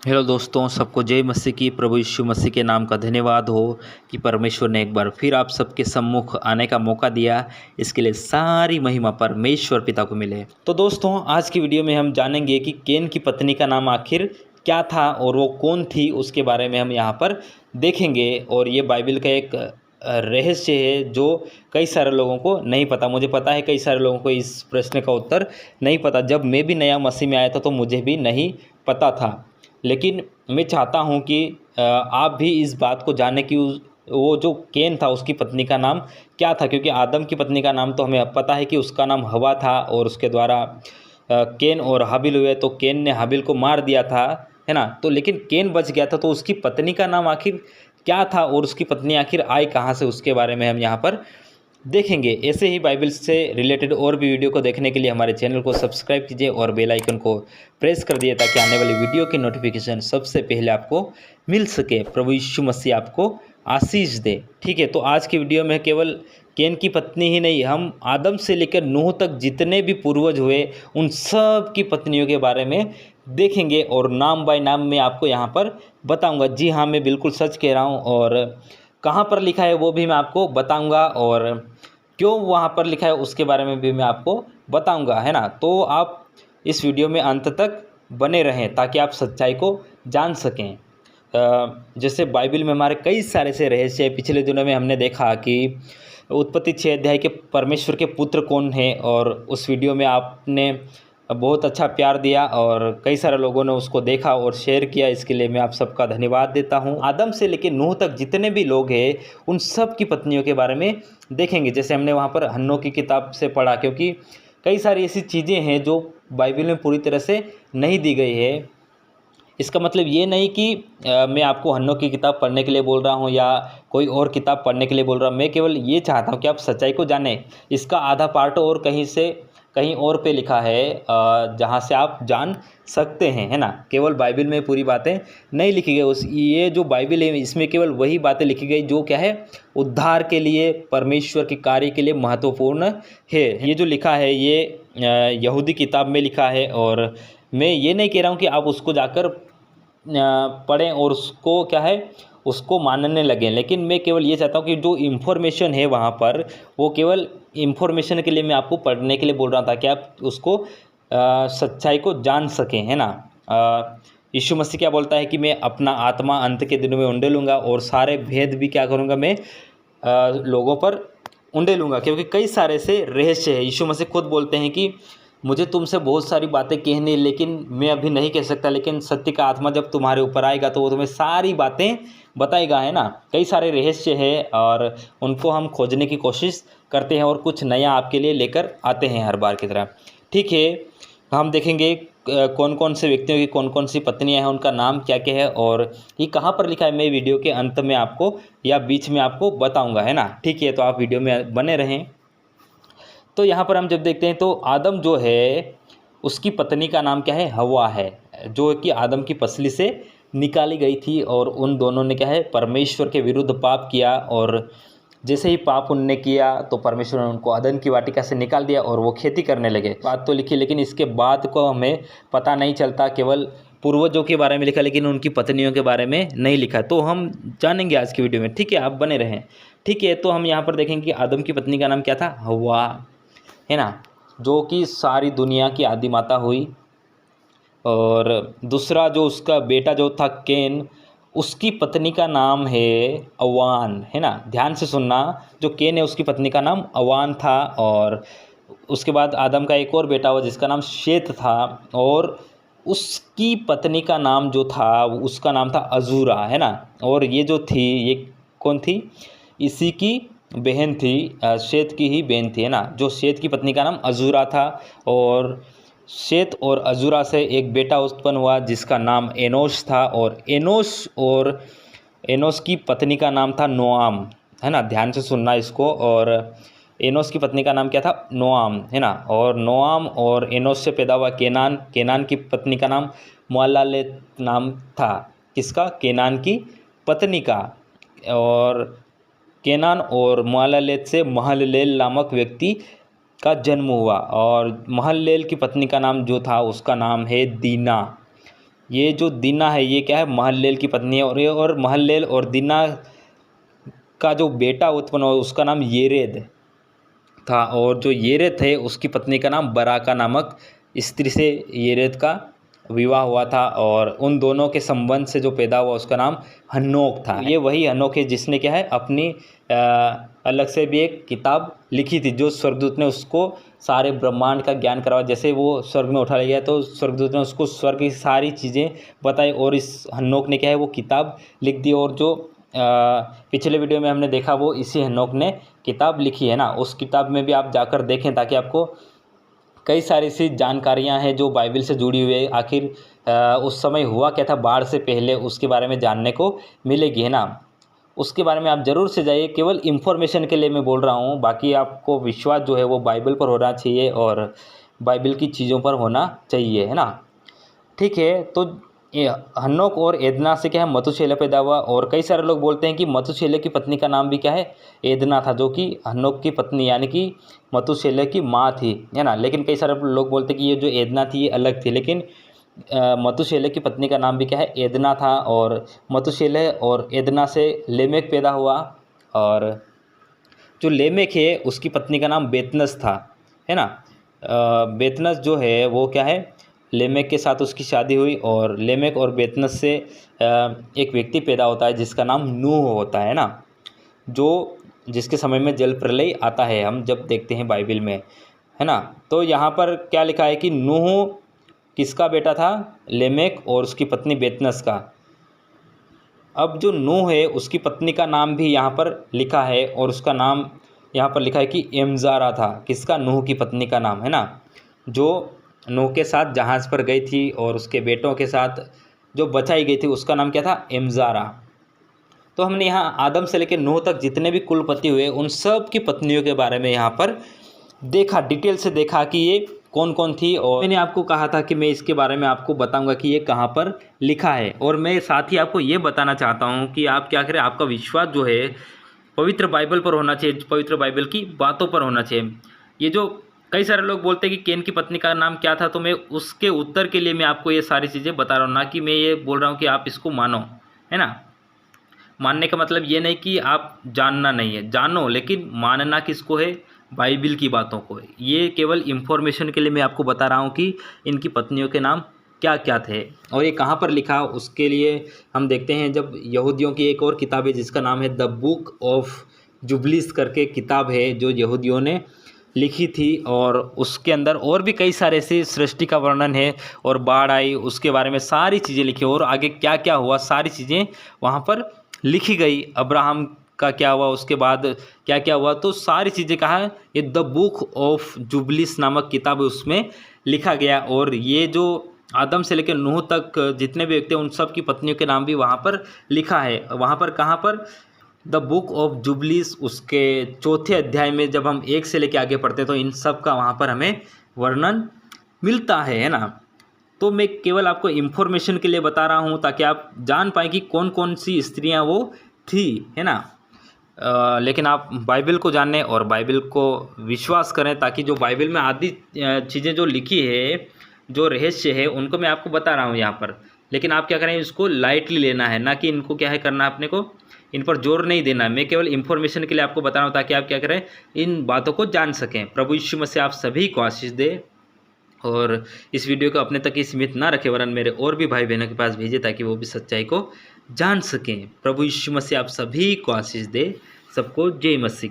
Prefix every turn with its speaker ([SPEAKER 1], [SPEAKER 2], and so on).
[SPEAKER 1] Hello दोस्तों, सबको जय मसीह की। प्रभु यीशु मसीह के नाम का धन्यवाद हो कि परमेश्वर ने एक बार फिर आप सबके सम्मुख आने का मौका दिया। इसके लिए सारी महिमा परमेश्वर पिता को मिले। तो दोस्तों, आज की वीडियो में हम जानेंगे कि केन की पत्नी का नाम आखिर क्या था और वो कौन थी, उसके बारे में हम यहाँ पर देखेंगे। और ये बाइबल का एक रहस्य है जो कई सारे लोगों को नहीं पता। मुझे पता है कई सारे लोगों को इस प्रश्न का उत्तर नहीं पता। जब मैं भी नया मसीह में आया था तो मुझे भी नहीं पता था, लेकिन मैं चाहता हूं कि आप भी इस बात को जानें कि वो जो केन था उसकी पत्नी का नाम क्या था। क्योंकि आदम की पत्नी का नाम तो हमें अब पता है कि उसका नाम हवा था और उसके द्वारा केन और हाबिल हुए, तो केन ने हाबिल को मार दिया था, है ना। तो लेकिन केन बच गया था, तो उसकी पत्नी का नाम आखिर क्या था और उसकी पत्नी आखिर आई कहाँ से, उसके बारे में हम यहाँ पर देखेंगे। ऐसे ही बाइबल से रिलेटेड और भी वीडियो को देखने के लिए हमारे चैनल को सब्सक्राइब कीजिए और बेल आइकन को प्रेस कर दिए ताकि आने वाली वीडियो की नोटिफिकेशन सबसे पहले आपको मिल सके। प्रभु यीशु मसीह आपको आशीष दे। ठीक है, तो आज की वीडियो में केवल केन की पत्नी ही नहीं, हम आदम से लेकर नूह तक जितने भी पूर्वज हुए उन सब की पत्नियों के बारे में देखेंगे और नाम बाय नाम मैं आपको यहाँ पर बताऊँगा। जी हाँ, मैं बिल्कुल सच कह रहा हूँ। और कहाँ पर लिखा है वो भी मैं आपको बताऊंगा और क्यों वहाँ पर लिखा है उसके बारे में भी मैं आपको बताऊंगा, है ना। तो आप इस वीडियो में अंत तक बने रहें ताकि आप सच्चाई को जान सकें। जैसे बाइबल में हमारे कई सारे से रहस्य है। पिछले दिनों में हमने देखा कि उत्पत्ति 6 अध्याय के परमेश्वर के पुत्र कौन है, और उस वीडियो में आपने बहुत अच्छा प्यार दिया और कई सारे लोगों ने उसको देखा और शेयर किया। इसके लिए मैं आप सबका धन्यवाद देता हूं। आदम से लेकर नूह तक जितने भी लोग हैं उन सब की पत्नियों के बारे में देखेंगे। जैसे हमने वहां पर हन्नो की किताब से पढ़ा, क्योंकि कई सारी ऐसी चीज़ें हैं जो बाइबल में पूरी तरह से नहीं दी गई है। इसका मतलब ये नहीं कि मैं आपको हन्नो की किताब पढ़ने के लिए बोल रहा हूँ या कोई और किताब पढ़ने के लिए बोल रहा हूँ। मैं केवल ये चाहता हूँ कि आप सच्चाई को जानें। इसका आधा पार्ट और कहीं से कहीं और पे लिखा है जहाँ से आप जान सकते हैं, है ना। केवल बाइबल में पूरी बातें नहीं लिखी गई। उस ये जो बाइबल है इसमें केवल वही बातें लिखी गई जो क्या है, उद्धार के लिए, परमेश्वर के कार्य के लिए महत्वपूर्ण है। ये जो लिखा है ये यहूदी किताब में लिखा है। और मैं ये नहीं कह रहा हूँ कि आप उसको जाकर पढ़ें और उसको क्या है, उसको मानने लगें। लेकिन मैं केवल ये चाहता हूँ कि जो इन्फॉर्मेशन है वहाँ पर, वो केवल इन्फॉर्मेशन के लिए मैं आपको पढ़ने के लिए बोल रहा था कि आप उसको सच्चाई को जान सकें, है ना। यीशु मसीह क्या बोलता है कि मैं अपना आत्मा अंत के दिनों में उंडेलूँगा और सारे भेद भी क्या करूँगा, मैं लोगों पर उंडेलूँगा। क्योंकि कई सारे से रहस्य है। यीशु मसीह खुद बोलते हैं कि मुझे तुमसे बहुत सारी बातें कहनी, लेकिन मैं अभी नहीं कह सकता, लेकिन सत्य का आत्मा जब तुम्हारे ऊपर आएगा तो वो तुम्हें सारी बातें बताएगा, है ना। कई सारे रहस्य है और उनको हम खोजने की कोशिश करते हैं और कुछ नया आपके लिए लेकर आते हैं हर बार की तरह। ठीक है, हम देखेंगे कौन कौन से व्यक्तियों की कौन कौन सी पत्नियां हैं, उनका नाम क्या क्या है और ये कहाँ पर लिखा है, मैं वीडियो के अंत में आपको या बीच में आपको बताऊंगा, है ना। ठीक है, तो आप वीडियो में बने रहें। तो यहाँ पर हम जब देखते हैं तो आदम जो है उसकी पत्नी का नाम क्या है, हवा है, जो कि आदम की पसली से निकाली गई थी। और उन दोनों ने क्या है, परमेश्वर के विरुद्ध पाप किया। और जैसे ही पाप उनने किया तो परमेश्वर ने उनको अदन की वाटिका से निकाल दिया और वो खेती करने लगे। बात तो लिखी, लेकिन इसके बाद को हमें पता नहीं चलता। केवल पूर्वजों के बारे में लिखा, लेकिन उनकी पत्नियों के बारे में नहीं लिखा। तो हम जानेंगे आज की वीडियो में। ठीक है, आप बने रहें। ठीक है, तो हम यहाँ पर देखेंगे कि आदम की पत्नी का नाम क्या था, हवा, है ना, जो कि सारी दुनिया की आदि माता हुई। और दूसरा जो उसका बेटा जो था केन, उसकी पत्नी का नाम है अवान, है ना। ध्यान से सुनना, जो केन है उसकी पत्नी का नाम अवान था। और उसके बाद आदम का एक और बेटा हुआ जिसका नाम शेत था, और उसकी पत्नी का नाम जो था उसका नाम था अजूरा, है ना। और ये जो थी, ये कौन थी, इसी की बहन थी, शेत की ही बहन थी, है ना। जो शेत की पत्नी का नाम अजूरा था। और शेत और अजूरा से एक बेटा उत्पन्न हुआ जिसका नाम एनोश था। और एनोश की पत्नी का नाम था नोआम, है ना। ध्यान से सुनना इसको। और एनोश की पत्नी का नाम क्या था, नोआम, है ना। और नोआम और एनोश से पैदा हुआ केनान। केनान की पत्नी का नाम मुअल्लालेत नाम था। किसका, केनान की पत्नी का। और केनान और मुअल्लालेत से महललेल नामक व्यक्ति का जन्म हुआ। और महललेल की पत्नी का नाम जो था उसका नाम है दीना। ये जो दीना है ये क्या है, महललेल की पत्नी है, और महललेल और दीना का जो बेटा उत्पन्न हुआ उसका नाम येरेद था, और जो येरेद थे उसकी पत्नी का नाम बराका नामक स्त्री से येरेद का विवाह हुआ था, और उन दोनों के संबंध से जो पैदा हुआ उसका नाम हनोक था। ये वही हनोक है जिसने क्या है अपनी अलग से भी एक किताब लिखी थी, जो स्वर्गदूत ने उसको सारे ब्रह्मांड का ज्ञान करवा। जैसे वो स्वर्ग में उठा लिया गया तो स्वर्गदूत ने उसको स्वर्ग की सारी चीज़ें बताई, और इस हनोक ने क्या है वो किताब लिख दी। और जो पिछले वीडियो में हमने देखा वो इसी हनोक ने किताब लिखी है ना, उस किताब में भी आप जाकर देखें, ताकि आपको कई सारी सी जानकारियां हैं जो बाइबल से जुड़ी हुई है। आखिर उस समय हुआ क्या था बाढ़ से पहले, उसके बारे में जानने को मिलेगी, है ना। उसके बारे में आप ज़रूर से जाइए, केवल इन्फॉर्मेशन के लिए मैं बोल रहा हूँ। बाकी आपको विश्वास जो है वो बाइबल पर होना चाहिए और बाइबल की चीज़ों पर होना चाहिए, है ना। ठीक है, तो ये हनोक और एदना से क्या है मतुशेलह पैदा हुआ। और कई सारे लोग बोलते हैं कि मतुशेलह की पत्नी का नाम भी क्या है, एदना था, जो कि हनोक की पत्नी यानी कि मतुशेलह की माँ थी, है ना। लेकिन कई सारे लोग बोलते हैं कि ये जो एदना थी ये अलग थी, लेकिन मतुशेलह की पत्नी का नाम भी क्या है, एदना था। और मतुशेलह और एदना से लेमेक पैदा हुआ, और जो लेमेक है उसकी पत्नी का नाम बेतनस था, है ना। बेतनस जो है वो क्या है, लेमेक के साथ उसकी शादी हुई, और लेमेक और बेतनस से एक व्यक्ति पैदा होता है जिसका नाम नूह होता है ना, जो जिसके समय में जल प्रलय आता है, हम जब देखते हैं बाइबल में, है ना। तो यहाँ पर क्या लिखा है कि नूह किसका बेटा था, लेमेक और उसकी पत्नी बेतनस का। अब जो नूह है उसकी पत्नी का नाम भी यहाँ पर लिखा है, और उसका नाम यहाँ पर लिखा है कि एमजारा था। किसका, नूह की पत्नी का नाम, है ना, जो नूह के साथ जहाज़ पर गई थी और उसके बेटों के साथ जो बचाई गई थी उसका नाम क्या था, एमजारा। तो हमने यहाँ आदम से लेकर नूह तक जितने भी कुलपति हुए उन सब की पत्नियों के बारे में यहाँ पर देखा, डिटेल से देखा कि ये कौन कौन थी। और मैंने आपको कहा था कि मैं इसके बारे में आपको बताऊंगा कि ये कहाँ पर लिखा है। और मैं साथ ही आपको ये बताना चाहता हूँ कि आप क्या करें, आपका विश्वास जो है पवित्र बाइबल पर होना चाहिए, पवित्र बाइबल की बातों पर होना चाहिए। ये जो कई सारे लोग बोलते हैं कि केन की पत्नी का नाम क्या था, तो मैं उसके उत्तर के लिए मैं आपको ये सारी चीज़ें बता रहा हूँ, ना कि मैं ये बोल रहा हूँ कि आप इसको मानो, है ना। मानने का मतलब ये नहीं कि आप जानना नहीं है, जानो, लेकिन मानना किसको है, बाइबल की बातों को है। ये केवल इन्फॉर्मेशन के लिए मैं आपको बता रहा हूँ कि इनकी पत्नियों के नाम क्या क्या थे और ये कहाँ पर लिखा। उसके लिए हम देखते हैं, जब यहूदियों की एक और किताब है जिसका नाम है द बुक ऑफ जुबलीस करके किताब है, जो यहूदियों ने लिखी थी, और उसके अंदर और भी कई सारे ऐसे सृष्टि का वर्णन है, और बाढ़ आई उसके बारे में सारी चीज़ें लिखी, और आगे क्या क्या हुआ सारी चीज़ें वहाँ पर लिखी गई। अब्राहम का क्या हुआ, उसके बाद क्या क्या हुआ, तो सारी चीज़ें कहा है ये द बुक ऑफ जुबलीस नामक किताब है, उसमें लिखा गया। और ये जो आदम से लेकर नूह तक जितने भी व्यक्ति हैं उन सब की पत्नियों के नाम भी वहाँ पर लिखा है। वहाँ पर कहाँ पर, द बुक ऑफ जुबलीस, उसके चौथे अध्याय में जब हम 1 से लेकर आगे पढ़ते हैं तो इन सब का वहाँ पर हमें वर्णन मिलता है ना। तो मैं केवल आपको इन्फॉर्मेशन के लिए बता रहा हूँ ताकि आप जान पाएँ कि कौन कौन सी स्त्रियाँ वो थी, है ना। लेकिन आप बाइबल को जानें और बाइबल को विश्वास करें, ताकि जो बाइबल में आदि चीज़ें जो लिखी है, जो रहस्य है, उनको मैं आपको बता रहा हूँ यहाँ पर। लेकिन आप क्या करें, इसको लाइटली लेना है, ना कि इनको क्या है करना है, अपने को इन पर जोर नहीं देना है। मैं केवल इन्फॉर्मेशन के लिए आपको बता रहा हूँ ताकि आप क्या करें, इन बातों को जान सकें। प्रभु यीशु मसीह आप सभी को आशीष दे, और इस वीडियो को अपने तक ही सीमित ना रखें, वरन मेरे और भी भाई बहनों के पास भेजें ताकि वो भी सच्चाई को जान सकें। प्रभु यीशु मसीह आप सभी को आशीष दे। सबको जय मसीह की।